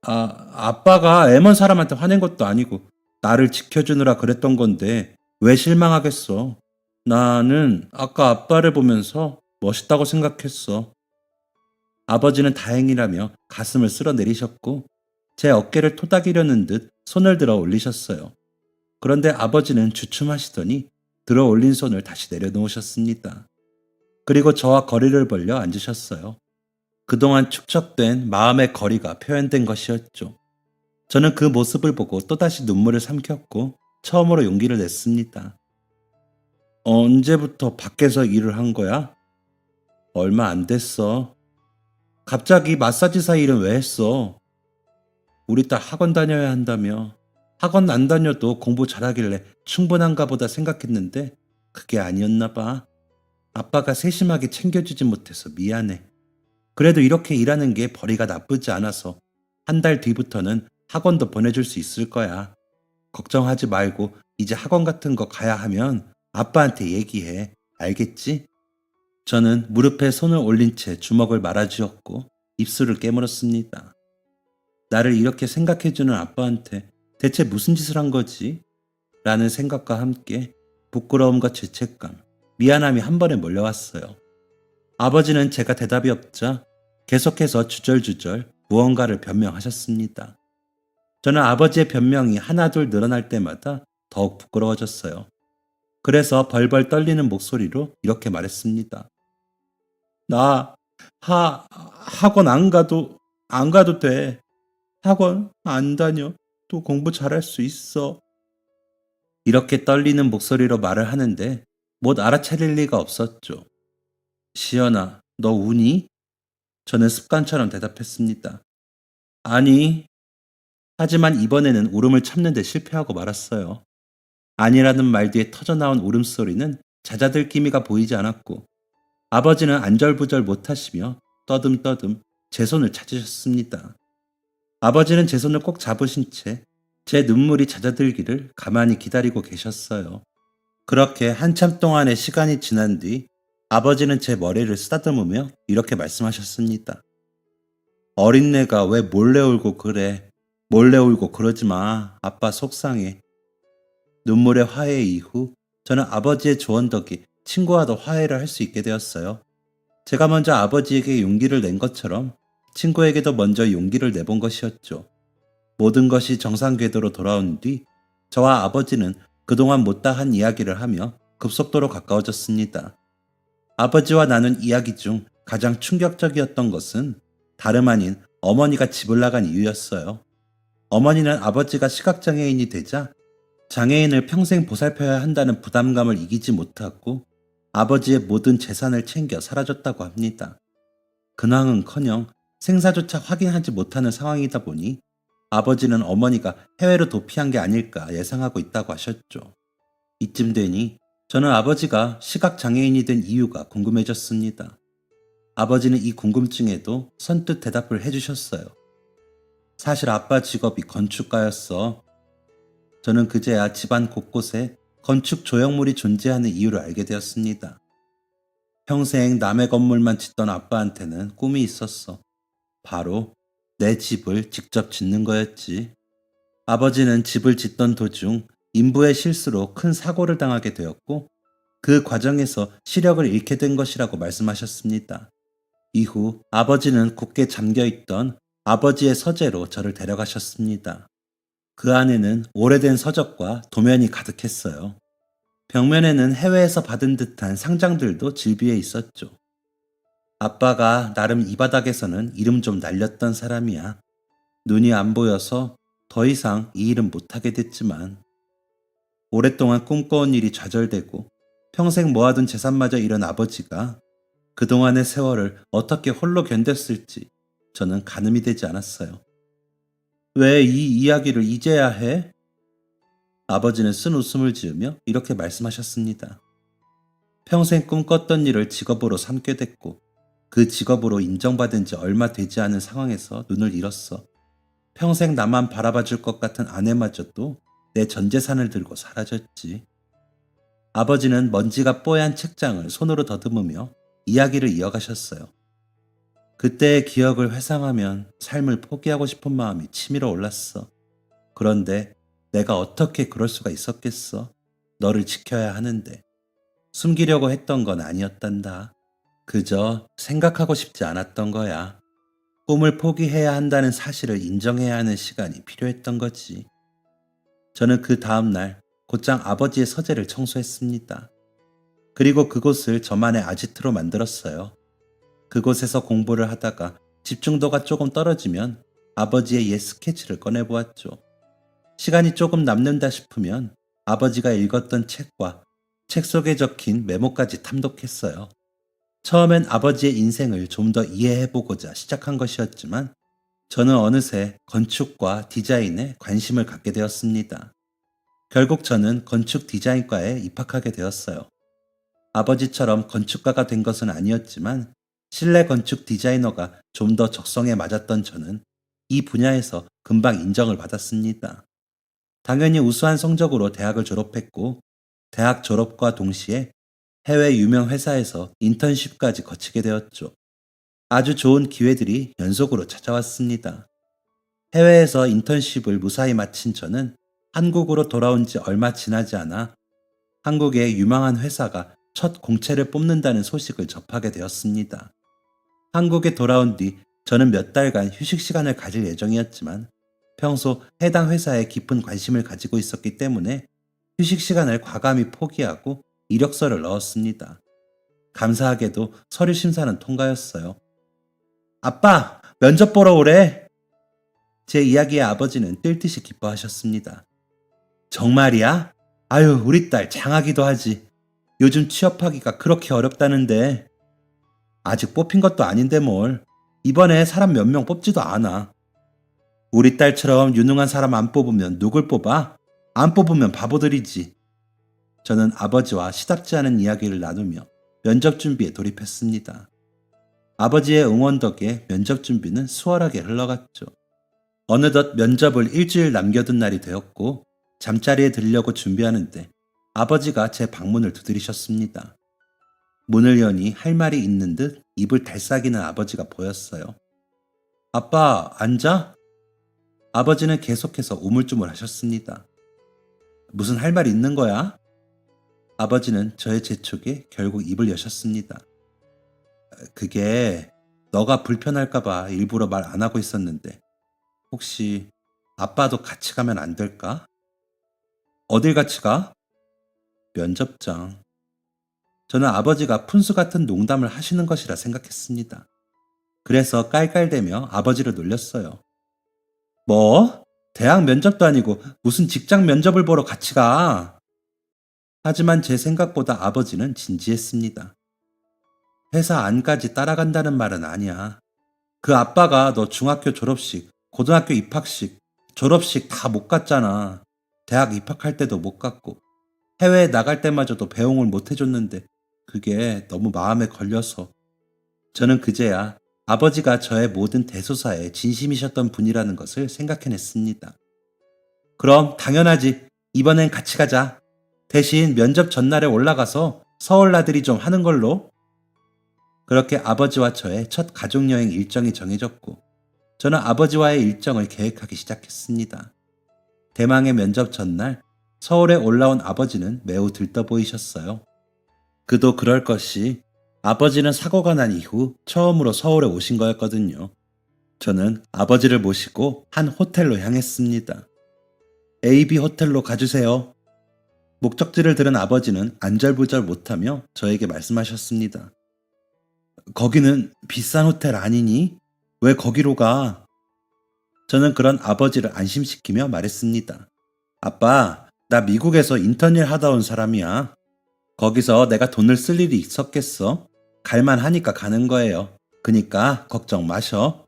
아빠가 M1 사람한테 화낸 것도 아니고 나를 지켜주느라 그랬던 건데 왜 실망하겠어. 나는 아까 아빠를 보면서 멋있다고 생각했어. 아버지는 다행이라며 가슴을 쓸어내리셨고 제 어깨를 토닥이려는 듯 손을 들어 올리셨어요. 그런데 아버지는 주춤하시더니 들어 올린 손을 다시 내려놓으셨습니다. 그리고 저와 거리를 벌려 앉으셨어요. 그동안 축적된 마음의 거리가 표현된 것이었죠. 저는 그 모습을 보고 또다시 눈물을 삼켰고 처음으로 용기를 냈습니다. 언제부터 밖에서 일을 한 거야? 얼마 안 됐어. 갑자기 마사지사 일은 왜 했어? 우리 딸 학원 다녀야 한다며. 학원 안 다녀도 공부 잘하길래 충분한가 보다 생각했는데 그게 아니었나 봐. 아빠가 세심하게 챙겨주지 못해서 미안해. 그래도 이렇게 일하는 게 벌이가 나쁘지 않아서 한 달 뒤부터는 학원도 보내줄 수 있을 거야. 걱정하지 말고 이제 학원 같은 거 가야 하면 아빠한테 얘기해. 알겠지? 저는 무릎에 손을 올린 채 주먹을 말아주었고 입술을 깨물었습니다. 나를 이렇게 생각해주는 아빠한테 대체 무슨 짓을 한 거지? 라는 생각과 함께 부끄러움과 죄책감, 미안함이 한 번에 몰려왔어요. 아버지는 제가 대답이 없자 계속해서 주절주절 무언가를 변명하셨습니다. 저는 아버지의 변명이 하나둘 늘어날 때마다 더욱 부끄러워졌어요. 그래서 벌벌 떨리는 목소리로 이렇게 말했습니다. 나 학원 안 가도 돼. 학원 안 다녀. 또 공부 잘할 수 있어. 이렇게 떨리는 목소리로 말을 하는데 못 알아차릴 리가 없었죠. 시연아, 너 우니? 저는 습관처럼 대답했습니다. 아니. 하지만 이번에는 울음을 참는 데 실패하고 말았어요. 아니라는 말 뒤에 터져나온 울음소리는 잦아들 기미가 보이지 않았고 아버지는 안절부절 못하시며 떠듬떠듬 제 손을 찾으셨습니다. 아버지는 제 손을 꼭 잡으신 채 제 눈물이 잦아들기를 가만히 기다리고 계셨어요. 그렇게 한참 동안의 시간이 지난 뒤 아버지는 제 머리를 쓰다듬으며 이렇게 말씀하셨습니다. 어린애가 왜 몰래 울고 그래. 몰래 울고 그러지 마. 아빠 속상해. 눈물의 화해 이후 저는 아버지의 조언 덕에 친구와도 화해를 할 수 있게 되었어요. 제가 먼저 아버지에게 용기를 낸 것처럼 친구에게도 먼저 용기를 내본 것이었죠. 모든 것이 정상 궤도로 돌아온 뒤 저와 아버지는 그동안 못다 한 이야기를 하며 급속도로 가까워졌습니다. 아버지와 나눈 이야기 중 가장 충격적이었던 것은 다름 아닌 어머니가 집을 나간 이유였어요. 어머니는 아버지가 시각장애인이 되자 장애인을 평생 보살펴야 한다는 부담감을 이기지 못하고 아버지의 모든 재산을 챙겨 사라졌다고 합니다. 근황은커녕 생사조차 확인하지 못하는 상황이다 보니 아버지는 어머니가 해외로 도피한 게 아닐까 예상하고 있다고 하셨죠. 이쯤 되니 저는 아버지가 시각장애인이 된 이유가 궁금해졌습니다. 아버지는 이 궁금증에도 선뜻 대답을 해주셨어요. 사실 아빠 직업이 건축가였어. 저는 그제야 집안 곳곳에 건축 조형물이 존재하는 이유를 알게 되었습니다. 평생 남의 건물만 짓던 아빠한테는 꿈이 있었어. 바로 내 집을 직접 짓는 거였지. 아버지는 집을 짓던 도중 인부의 실수로 큰 사고를 당하게 되었고 그 과정에서 시력을 잃게 된 것이라고 말씀하셨습니다. 이후 아버지는 굳게 잠겨있던 아버지의 서재로 저를 데려가셨습니다. 그 안에는 오래된 서적과 도면이 가득했어요. 벽면에는 해외에서 받은 듯한 상장들도 질비해 있었죠. 아빠가 나름 이 바닥에서는 이름 좀 날렸던 사람이야. 눈이 안 보여서 더 이상 이 일은 못하게 됐지만 오랫동안 꿈꿔온 일이 좌절되고 평생 모아둔 재산마저 잃은 아버지가 그동안의 세월을 어떻게 홀로 견뎠을지 저는 가늠이 되지 않았어요. 왜 이 이야기를 이제야 해? 아버지는 쓴 웃음을 지으며 이렇게 말씀하셨습니다. 평생 꿈꿨던 일을 직업으로 삼게 됐고 그 직업으로 인정받은 지 얼마 되지 않은 상황에서 눈을 잃었어. 평생 나만 바라봐 줄 것 같은 아내마저도 내 전 재산을 들고 사라졌지. 아버지는 먼지가 뽀얀 책장을 손으로 더듬으며 이야기를 이어가셨어요. 그때의 기억을 회상하면 삶을 포기하고 싶은 마음이 치밀어 올랐어. 그런데 내가 어떻게 그럴 수가 있었겠어? 너를 지켜야 하는데. 숨기려고 했던 건 아니었단다. 그저 생각하고 싶지 않았던 거야. 꿈을 포기해야 한다는 사실을 인정해야 하는 시간이 필요했던 거지. 저는 그 다음날 곧장 아버지의 서재를 청소했습니다. 그리고 그곳을 저만의 아지트로 만들었어요. 그곳에서 공부를 하다가 집중도가 조금 떨어지면 아버지의 옛 스케치를 꺼내보았죠. 시간이 조금 남는다 싶으면 아버지가 읽었던 책과 책 속에 적힌 메모까지 탐독했어요. 처음엔 아버지의 인생을 좀 더 이해해보고자 시작한 것이었지만 저는 어느새 건축과 디자인에 관심을 갖게 되었습니다. 결국 저는 건축 디자인과에 입학하게 되었어요. 아버지처럼 건축가가 된 것은 아니었지만 실내 건축 디자이너가 좀 더 적성에 맞았던 저는 이 분야에서 금방 인정을 받았습니다. 당연히 우수한 성적으로 대학을 졸업했고 대학 졸업과 동시에 해외 유명 회사에서 인턴십까지 거치게 되었죠. 아주 좋은 기회들이 연속으로 찾아왔습니다. 해외에서 인턴십을 무사히 마친 저는 한국으로 돌아온 지 얼마 지나지 않아 한국의 유망한 회사가 첫 공채를 뽑는다는 소식을 접하게 되었습니다. 한국에 돌아온 뒤 저는 몇 달간 휴식 시간을 가질 예정이었지만 평소 해당 회사에 깊은 관심을 가지고 있었기 때문에 휴식 시간을 과감히 포기하고 이력서를 넣었습니다. 감사하게도 서류 심사는 통과였어요. 아빠, 면접 보러 오래! 제 이야기에 아버지는 뜰 듯이 기뻐하셨습니다. 정말이야? 아유, 우리 딸 장하기도 하지. 요즘 취업하기가 그렇게 어렵다는데. 아직 뽑힌 것도 아닌데 뭘. 이번에 사람 몇 명 뽑지도 않아. 우리 딸처럼 유능한 사람 안 뽑으면 누굴 뽑아? 안 뽑으면 바보들이지. 저는 아버지와 시답지 않은 이야기를 나누며 면접 준비에 돌입했습니다. 아버지의 응원 덕에 면접 준비는 수월하게 흘러갔죠. 어느덧 면접을 일주일 남겨둔 날이 되었고 잠자리에 들려고 준비하는데 아버지가 제 방문을 두드리셨습니다. 문을 여니 할 말이 있는 듯 입을 달싹이는 아버지가 보였어요. 아빠, 앉아? 아버지는 계속해서 우물쭈물 하셨습니다. 무슨 할 말 있는 거야? 아버지는 저의 재촉에 결국 입을 여셨습니다. 그게 너가 불편할까봐 일부러 말 안 하고 있었는데 혹시 아빠도 같이 가면 안 될까? 어딜 같이 가? 면접장. 저는 아버지가 푼수 같은 농담을 하시는 것이라 생각했습니다. 그래서 깔깔대며 아버지를 놀렸어요. 뭐? 대학 면접도 아니고 무슨 직장 면접을 보러 같이 가? 하지만 제 생각보다 아버지는 진지했습니다. 회사 안까지 따라간다는 말은 아니야. 그 아빠가 너 중학교 졸업식, 고등학교 입학식, 졸업식 다 못 갔잖아. 대학 입학할 때도 못 갔고, 해외에 나갈 때마저도 배웅을 못 해줬는데, 그게 너무 마음에 걸려서. 저는 그제야 아버지가 저의 모든 대소사에 진심이셨던 분이라는 것을 생각해냈습니다. 그럼 당연하지. 이번엔 같이 가자. 대신 면접 전날에 올라가서 서울 나들이 좀 하는 걸로. 그렇게 아버지와 저의 첫 가족여행 일정이 정해졌고, 저는 아버지와의 일정을 계획하기 시작했습니다. 대망의 면접 전날, 서울에 올라온 아버지는 매우 들떠 보이셨어요. 그도 그럴 것이 아버지는 사고가 난 이후 처음으로 서울에 오신 거였거든요. 저는 아버지를 모시고 한 호텔로 향했습니다. AB 호텔로 가주세요. 목적지를 들은 아버지는 안절부절 못하며 저에게 말씀하셨습니다. 거기는 비싼 호텔 아니니? 왜 거기로 가? 저는 그런 아버지를 안심시키며 말했습니다. 아빠, 나 미국에서 인턴일 하다 온 사람이야. 거기서 내가 돈을 쓸 일이 있었겠어? 갈만 하니까 가는 거예요. 그니까 걱정 마셔.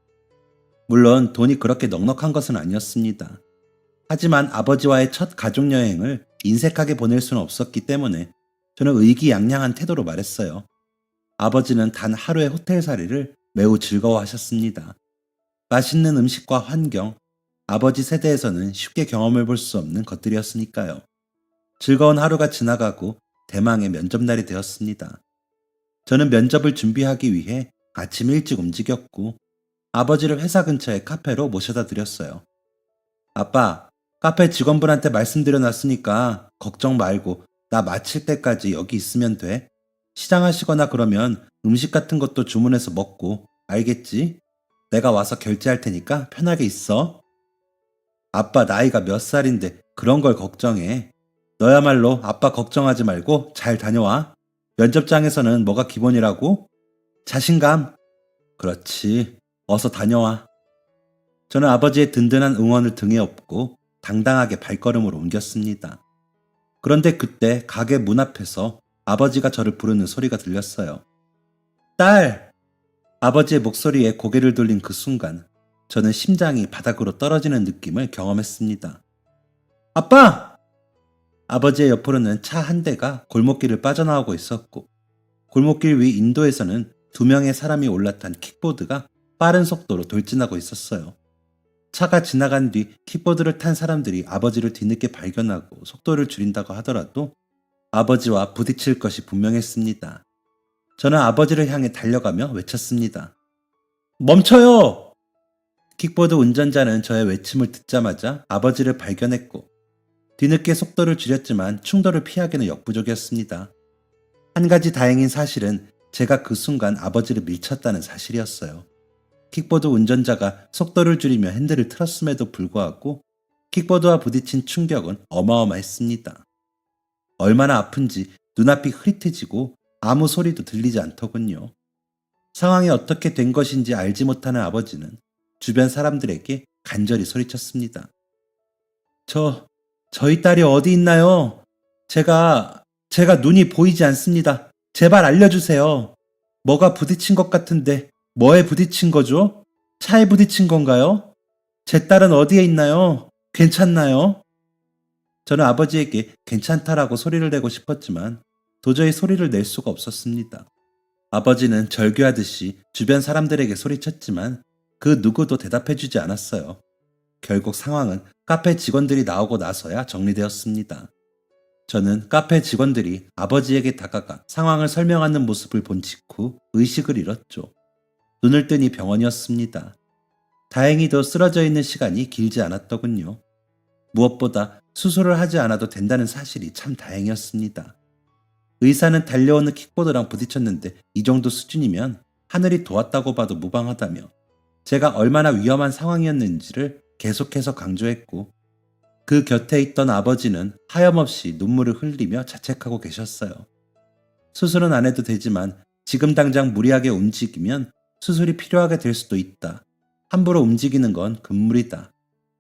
물론 돈이 그렇게 넉넉한 것은 아니었습니다. 하지만 아버지와의 첫 가족여행을 인색하게 보낼 수는 없었기 때문에 저는 의기양양한 태도로 말했어요. 아버지는 단 하루의 호텔살이를 매우 즐거워하셨습니다. 맛있는 음식과 환경, 아버지 세대에서는 쉽게 경험해 볼 수 없는 것들이었으니까요. 즐거운 하루가 지나가고 대망의 면접날이 되었습니다. 저는 면접을 준비하기 위해 아침 일찍 움직였고 아버지를 회사 근처의 카페로 모셔다 드렸어요. 아빠, 카페 직원분한테 말씀드려놨으니까 걱정 말고 나 마칠 때까지 여기 있으면 돼. 시장하시거나 그러면 음식 같은 것도 주문해서 먹고, 알겠지? 내가 와서 결제할 테니까 편하게 있어. 아빠 나이가 몇 살인데 그런 걸 걱정해. 너야말로 아빠 걱정하지 말고 잘 다녀와. 면접장에서는 뭐가 기본이라고? 자신감. 그렇지. 어서 다녀와. 저는 아버지의 든든한 응원을 등에 업고 당당하게 발걸음으로 옮겼습니다. 그런데 그때 가게 문 앞에서 아버지가 저를 부르는 소리가 들렸어요. 딸! 아버지의 목소리에 고개를 돌린 그 순간 저는 심장이 바닥으로 떨어지는 느낌을 경험했습니다. 아빠! 아버지의 옆으로는 차 한 대가 골목길을 빠져나오고 있었고 골목길 위 인도에서는 2명의 사람이 올라탄 킥보드가 빠른 속도로 돌진하고 있었어요. 차가 지나간 뒤 킥보드를 탄 사람들이 아버지를 뒤늦게 발견하고 속도를 줄인다고 하더라도 아버지와 부딪힐 것이 분명했습니다. 저는 아버지를 향해 달려가며 외쳤습니다. 멈춰요! 킥보드 운전자는 저의 외침을 듣자마자 아버지를 발견했고 뒤늦게 속도를 줄였지만 충돌을 피하기는 역부족이었습니다. 한 가지 다행인 사실은 제가 그 순간 아버지를 밀쳤다는 사실이었어요. 킥보드 운전자가 속도를 줄이며 핸들을 틀었음에도 불구하고 킥보드와 부딪힌 충격은 어마어마했습니다. 얼마나 아픈지 눈앞이 흐릿해지고 아무 소리도 들리지 않더군요. 상황이 어떻게 된 것인지 알지 못하는 아버지는 주변 사람들에게 간절히 소리쳤습니다. 저희 딸이 어디 있나요? 제가 눈이 보이지 않습니다. 제발 알려주세요. 뭐가 부딪힌 것 같은데 뭐에 부딪힌 거죠? 차에 부딪힌 건가요? 제 딸은 어디에 있나요? 괜찮나요? 저는 아버지에게 괜찮다라고 소리를 내고 싶었지만 도저히 소리를 낼 수가 없었습니다. 아버지는 절규하듯이 주변 사람들에게 소리쳤지만 그 누구도 대답해주지 않았어요. 결국 상황은 카페 직원들이 나오고 나서야 정리되었습니다. 저는 카페 직원들이 아버지에게 다가가 상황을 설명하는 모습을 본 직후 의식을 잃었죠. 눈을 뜨니 병원이었습니다. 다행히도 쓰러져 있는 시간이 길지 않았더군요. 무엇보다 수술을 하지 않아도 된다는 사실이 참 다행이었습니다. 의사는 달려오는 킥보드랑 부딪혔는데 이 정도 수준이면 하늘이 도왔다고 봐도 무방하다며 제가 얼마나 위험한 상황이었는지를 계속해서 강조했고 그 곁에 있던 아버지는 하염없이 눈물을 흘리며 자책하고 계셨어요. 수술은 안 해도 되지만 지금 당장 무리하게 움직이면 수술이 필요하게 될 수도 있다. 함부로 움직이는 건 금물이다.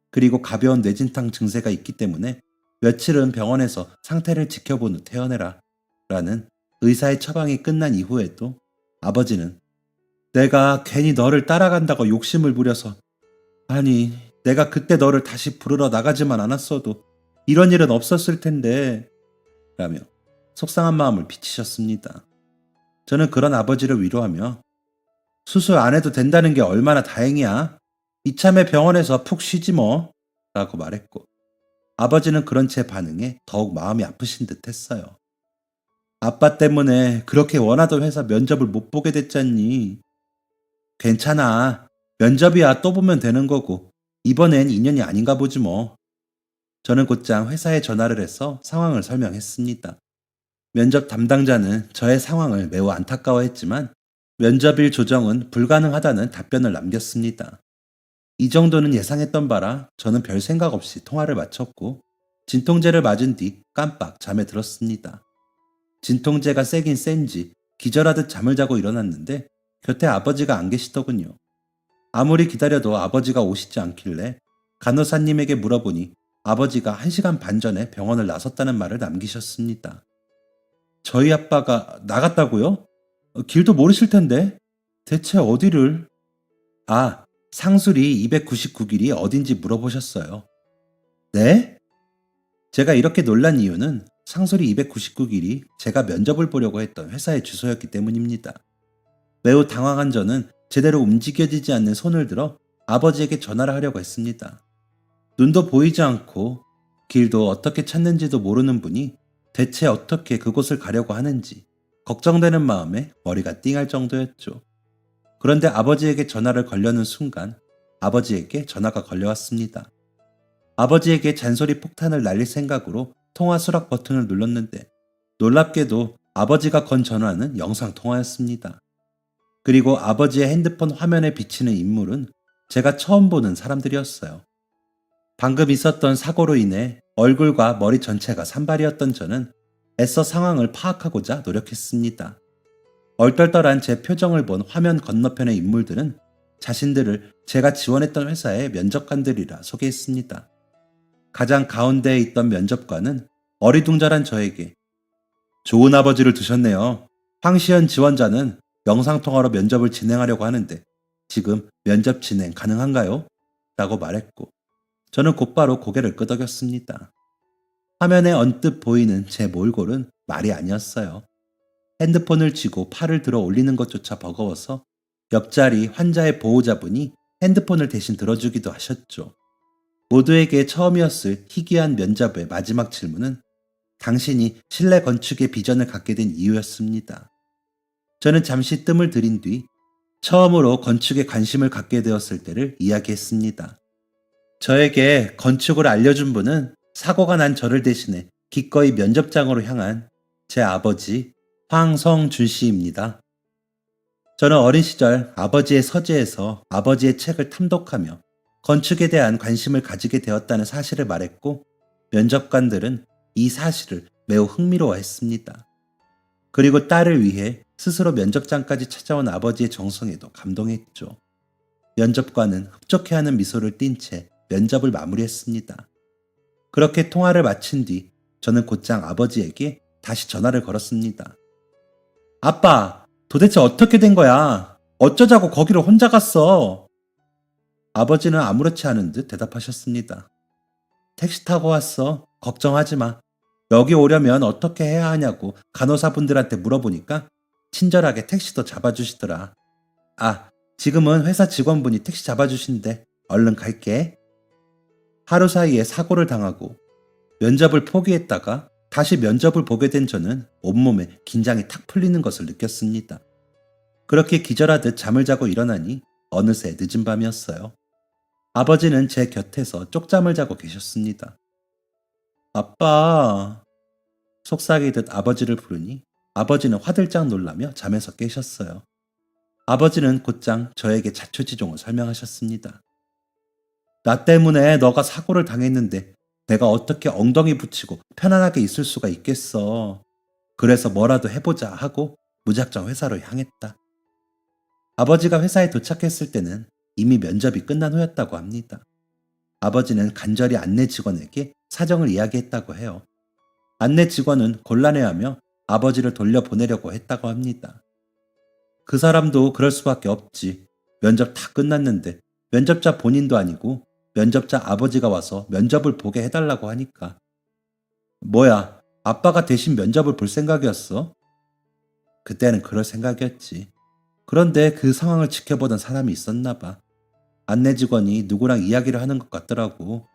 그리고 가벼운 뇌진탕 증세가 있기 때문에 며칠은 병원에서 상태를 지켜본 후 퇴원해라. 라는 의사의 처방이 끝난 이후에도 아버지는 내가 괜히 너를 따라간다고 욕심을 부려서 아니 내가 그때 너를 다시 부르러 나가지만 않았어도 이런 일은 없었을 텐데 라며 속상한 마음을 비치셨습니다. 저는 그런 아버지를 위로하며 수술 안 해도 된다는 게 얼마나 다행이야. 이참에 병원에서 푹 쉬지 뭐 라고 말했고 아버지는 그런 제 반응에 더욱 마음이 아프신 듯 했어요. 아빠 때문에 그렇게 원하던 회사 면접을 못 보게 됐잖니. 괜찮아. 면접이야 또 보면 되는 거고 이번엔 인연이 아닌가 보지 뭐. 저는 곧장 회사에 전화를 해서 상황을 설명했습니다. 면접 담당자는 저의 상황을 매우 안타까워했지만 면접일 조정은 불가능하다는 답변을 남겼습니다. 이 정도는 예상했던 바라 저는 별 생각 없이 통화를 마쳤고 진통제를 맞은 뒤 깜빡 잠에 들었습니다. 진통제가 세긴 센지 기절하듯 잠을 자고 일어났는데 곁에 아버지가 안 계시더군요. 아무리 기다려도 아버지가 오시지 않길래 간호사님에게 물어보니 아버지가 1시간 반 전에 병원을 나섰다는 말을 남기셨습니다. 저희 아빠가 나갔다고요? 길도 모르실 텐데 대체 어디를? 아, 상술이 299길이 어딘지 물어보셨어요. 네? 제가 이렇게 놀란 이유는 상술이 299길이 제가 면접을 보려고 했던 회사의 주소였기 때문입니다. 매우 당황한 저는 제대로 움직여지지 않는 손을 들어 아버지에게 전화를 하려고 했습니다. 눈도 보이지 않고 길도 어떻게 찾는지도 모르는 분이 대체 어떻게 그곳을 가려고 하는지 걱정되는 마음에 머리가 띵할 정도였죠. 그런데 아버지에게 전화를 걸려는 순간 아버지에게 전화가 걸려왔습니다. 아버지에게 잔소리 폭탄을 날릴 생각으로 통화 수락 버튼을 눌렀는데 놀랍게도 아버지가 건 전화는 영상통화였습니다. 그리고 아버지의 핸드폰 화면에 비치는 인물은 제가 처음 보는 사람들이었어요. 방금 있었던 사고로 인해 얼굴과 머리 전체가 산발이었던 저는 애써 상황을 파악하고자 노력했습니다. 얼떨떨한 제 표정을 본 화면 건너편의 인물들은 자신들을 제가 지원했던 회사의 면접관들이라 소개했습니다. 가장 가운데에 있던 면접관은 어리둥절한 저에게 좋은 아버지를 두셨네요. 황시현 지원자는 영상통화로 면접을 진행하려고 하는데 지금 면접 진행 가능한가요? 라고 말했고 저는 곧바로 고개를 끄덕였습니다. 화면에 언뜻 보이는 제 몰골은 말이 아니었어요. 핸드폰을 쥐고 팔을 들어 올리는 것조차 버거워서 옆자리 환자의 보호자분이 핸드폰을 대신 들어주기도 하셨죠. 모두에게 처음이었을 희귀한 면접의 마지막 질문은 당신이 실내 건축의 비전을 갖게 된 이유였습니다. 저는 잠시 뜸을 들인 뒤 처음으로 건축에 관심을 갖게 되었을 때를 이야기했습니다. 저에게 건축을 알려준 분은 사고가 난 저를 대신해 기꺼이 면접장으로 향한 제 아버지 황성준 씨입니다. 저는 어린 시절 아버지의 서재에서 아버지의 책을 탐독하며 건축에 대한 관심을 가지게 되었다는 사실을 말했고 면접관들은 이 사실을 매우 흥미로워했습니다. 그리고 딸을 위해 스스로 면접장까지 찾아온 아버지의 정성에도 감동했죠. 면접관은 흡족해하는 미소를 띤 채 면접을 마무리했습니다. 그렇게 통화를 마친 뒤 저는 곧장 아버지에게 다시 전화를 걸었습니다. 아빠, 도대체 어떻게 된 거야? 어쩌자고 거기를 혼자 갔어? 아버지는 아무렇지 않은 듯 대답하셨습니다. 택시 타고 왔어. 걱정하지 마. 여기 오려면 어떻게 해야 하냐고 간호사분들한테 물어보니까 친절하게 택시도 잡아주시더라. 아, 지금은 회사 직원분이 택시 잡아주신대. 얼른 갈게. 하루 사이에 사고를 당하고 면접을 포기했다가 다시 면접을 보게 된 저는 온몸에 긴장이 탁 풀리는 것을 느꼈습니다. 그렇게 기절하듯 잠을 자고 일어나니 어느새 늦은 밤이었어요. 아버지는 제 곁에서 쪽잠을 자고 계셨습니다. 아빠, 속삭이듯 아버지를 부르니 아버지는 화들짝 놀라며 잠에서 깨셨어요. 아버지는 곧장 저에게 자초지종을 설명하셨습니다. 나 때문에 너가 사고를 당했는데 내가 어떻게 엉덩이 붙이고 편안하게 있을 수가 있겠어. 그래서 뭐라도 해보자 하고 무작정 회사로 향했다. 아버지가 회사에 도착했을 때는 이미 면접이 끝난 후였다고 합니다. 아버지는 간절히 안내 직원에게 사정을 이야기했다고 해요. 안내 직원은 곤란해하며 아버지를 돌려보내려고 했다고 합니다. 그 사람도 그럴 수밖에 없지. 면접 다 끝났는데 면접자 본인도 아니고 면접자 아버지가 와서 면접을 보게 해달라고 하니까. 뭐야, 아빠가 대신 면접을 볼 생각이었어? 그때는 그럴 생각이었지. 그런데 그 상황을 지켜보던 사람이 있었나 봐. 안내 직원이 누구랑 이야기를 하는 것 같더라고.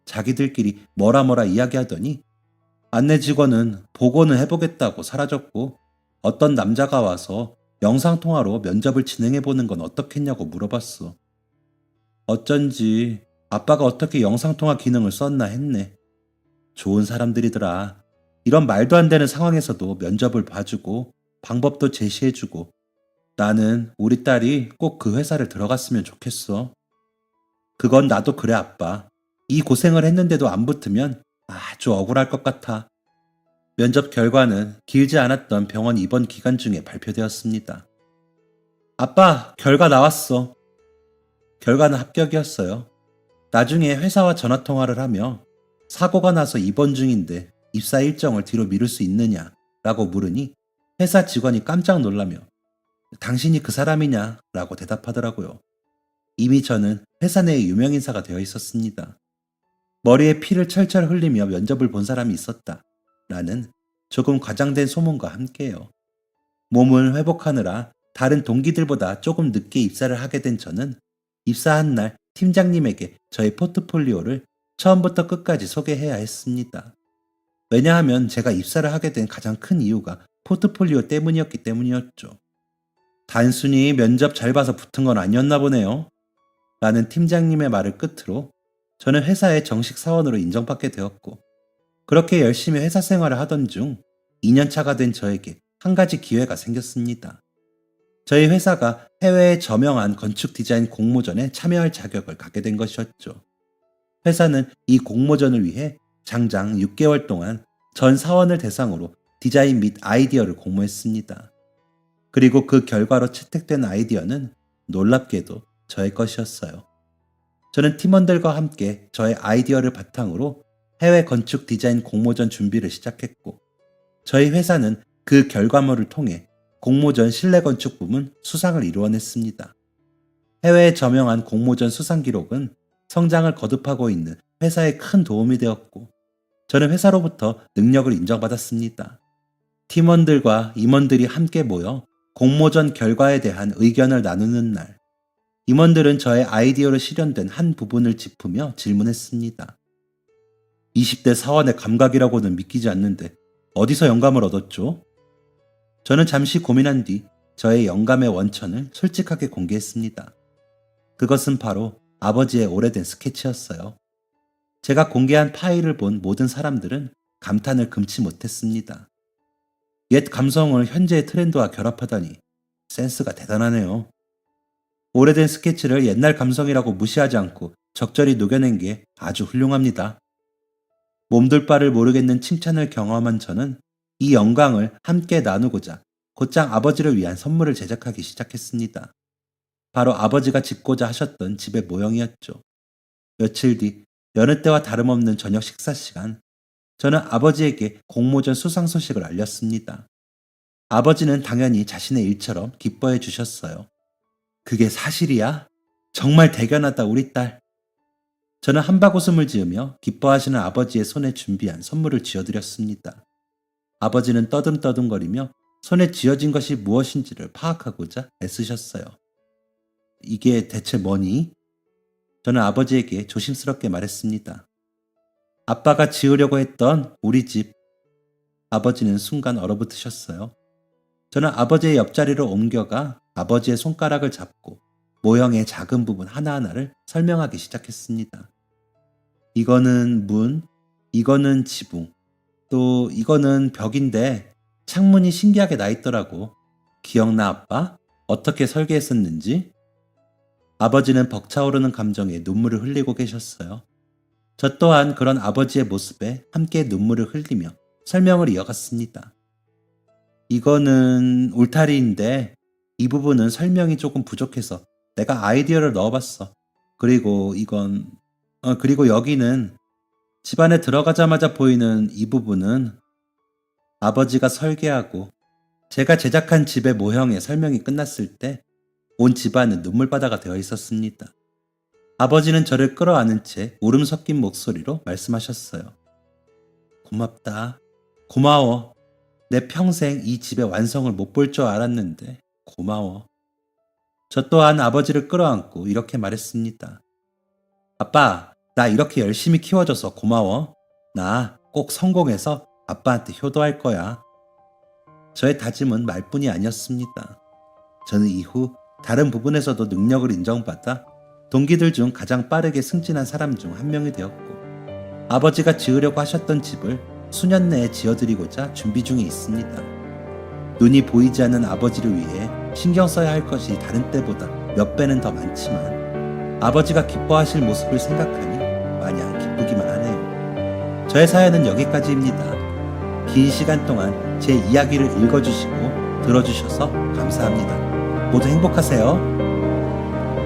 자기들끼리 뭐라 이야기하더니 안내 직원은 보고는 해보겠다고 사라졌고 어떤 남자가 와서 영상통화로 면접을 진행해보는 건 어떻겠냐고 물어봤어. 어쩐지 아빠가 어떻게 영상통화 기능을 썼나 했네. 좋은 사람들이더라. 이런 말도 안 되는 상황에서도 면접을 봐주고 방법도 제시해주고 나는 우리 딸이 꼭 그 회사를 들어갔으면 좋겠어. 그건 나도 그래 아빠. 이 고생을 했는데도 안 붙으면 아주 억울할 것 같아. 면접 결과는 길지 않았던 병원 입원 기간 중에 발표되었습니다. 아빠, 결과 나왔어. 결과는 합격이었어요. 나중에 회사와 전화통화를 하며 사고가 나서 입원 중인데 입사 일정을 뒤로 미룰 수 있느냐 라고 물으니 회사 직원이 깜짝 놀라며 당신이 그 사람이냐 라고 대답하더라고요. 이미 저는 회사 내의 유명인사가 되어 있었습니다. 머리에 피를 철철 흘리며 면접을 본 사람이 있었다 라는 조금 과장된 소문과 함께요. 몸을 회복하느라 다른 동기들보다 조금 늦게 입사를 하게 된 저는 입사한 날 팀장님에게 저의 포트폴리오를 처음부터 끝까지 소개해야 했습니다. 왜냐하면 제가 입사를 하게 된 가장 큰 이유가 포트폴리오 때문이었기 때문이었죠. 단순히 면접 잘 봐서 붙은 건 아니었나 보네요. 라는 팀장님의 말을 끝으로 저는 회사의 정식 사원으로 인정받게 되었고 그렇게 열심히 회사 생활을 하던 중 2년차가 된 저에게 한 가지 기회가 생겼습니다. 저희 회사가 해외의 저명한 건축 디자인 공모전에 참여할 자격을 갖게 된 것이었죠. 회사는 이 공모전을 위해 장장 6개월 동안 전 사원을 대상으로 디자인 및 아이디어를 공모했습니다. 그리고 그 결과로 채택된 아이디어는 놀랍게도 저의 것이었어요. 저는 팀원들과 함께 저의 아이디어를 바탕으로 해외 건축 디자인 공모전 준비를 시작했고 저희 회사는 그 결과물을 통해 공모전 실내 건축 부문 수상을 이루어냈습니다. 해외에 저명한 공모전 수상 기록은 성장을 거듭하고 있는 회사에 큰 도움이 되었고 저는 회사로부터 능력을 인정받았습니다. 팀원들과 임원들이 함께 모여 공모전 결과에 대한 의견을 나누는 날, 임원들은 저의 아이디어로 실현된 한 부분을 짚으며 질문했습니다. 20대 사원의 감각이라고는 믿기지 않는데 어디서 영감을 얻었죠? 저는 잠시 고민한 뒤 저의 영감의 원천을 솔직하게 공개했습니다. 그것은 바로 아버지의 오래된 스케치였어요. 제가 공개한 파일을 본 모든 사람들은 감탄을 금치 못했습니다. 옛 감성을 현재의 트렌드와 결합하다니 센스가 대단하네요. 오래된 스케치를 옛날 감성이라고 무시하지 않고 적절히 녹여낸 게 아주 훌륭합니다. 몸둘 바를 모르겠는 칭찬을 경험한 저는 이 영광을 함께 나누고자 곧장 아버지를 위한 선물을 제작하기 시작했습니다. 바로 아버지가 짓고자 하셨던 집의 모형이었죠. 며칠 뒤 여느 때와 다름없는 저녁 식사 시간, 저는 아버지에게 공모전 수상 소식을 알렸습니다. 아버지는 당연히 자신의 일처럼 기뻐해 주셨어요. 그게 사실이야? 정말 대견하다 우리 딸. 저는 한바구음을 지으며 기뻐하시는 아버지의 손에 준비한 선물을 쥐어드렸습니다. 아버지는 떠듬떠듬거리며 손에 쥐어진 것이 무엇인지를 파악하고자 애쓰셨어요. 이게 대체 뭐니? 저는 아버지에게 조심스럽게 말했습니다. 아빠가 지으려고 했던 우리 집. 아버지는 순간 얼어붙으셨어요. 저는 아버지의 옆자리로 옮겨가 아버지의 손가락을 잡고 모형의 작은 부분 하나하나를 설명하기 시작했습니다. 이거는 문, 이거는 지붕, 또 이거는 벽인데 창문이 신기하게 나 있더라고. 기억나 아빠? 어떻게 설계했었는지. 아버지는 벅차오르는 감정에 눈물을 흘리고 계셨어요. 저 또한 그런 아버지의 모습에 함께 눈물을 흘리며 설명을 이어갔습니다. 이거는 울타리인데 이 부분은 설명이 조금 부족해서 내가 아이디어를 넣어봤어. 그리고 여기는 집 안에 들어가자마자 보이는 이 부분은 아버지가 설계하고 제가 제작한 집의 모형의 설명이 끝났을 때 온 집안은 눈물바다가 되어 있었습니다. 아버지는 저를 끌어안은 채 울음 섞인 목소리로 말씀하셨어요. 고맙다. 고마워. 내 평생 이 집의 완성을 못 볼 줄 알았는데 고마워. 저 또한 아버지를 끌어안고 이렇게 말했습니다. 아빠, 나 이렇게 열심히 키워줘서 고마워. 나 꼭 성공해서 아빠한테 효도할 거야. 저의 다짐은 말뿐이 아니었습니다. 저는 이후 다른 부분에서도 능력을 인정받아 동기들 중 가장 빠르게 승진한 사람 중 한 명이 되었고, 아버지가 지으려고 하셨던 집을 수년 내에 지어드리고자 준비 중에 있습니다. 눈이 보이지 않는 아버지를 위해 신경 써야 할 것이 다른 때보다 몇 배는 더 많지만 아버지가 기뻐하실 모습을 생각하니 마냥 기쁘기만 하네요. 저의 사연은 여기까지입니다. 긴 시간 동안 제 이야기를 읽어주시고 들어주셔서 감사합니다. 모두 행복하세요.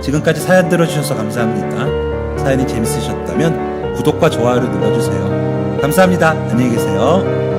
지금까지 사연 들어주셔서 감사합니다. 사연이 재밌으셨다면 구독과 좋아요를 눌러주세요. 감사합니다. 안녕히 계세요.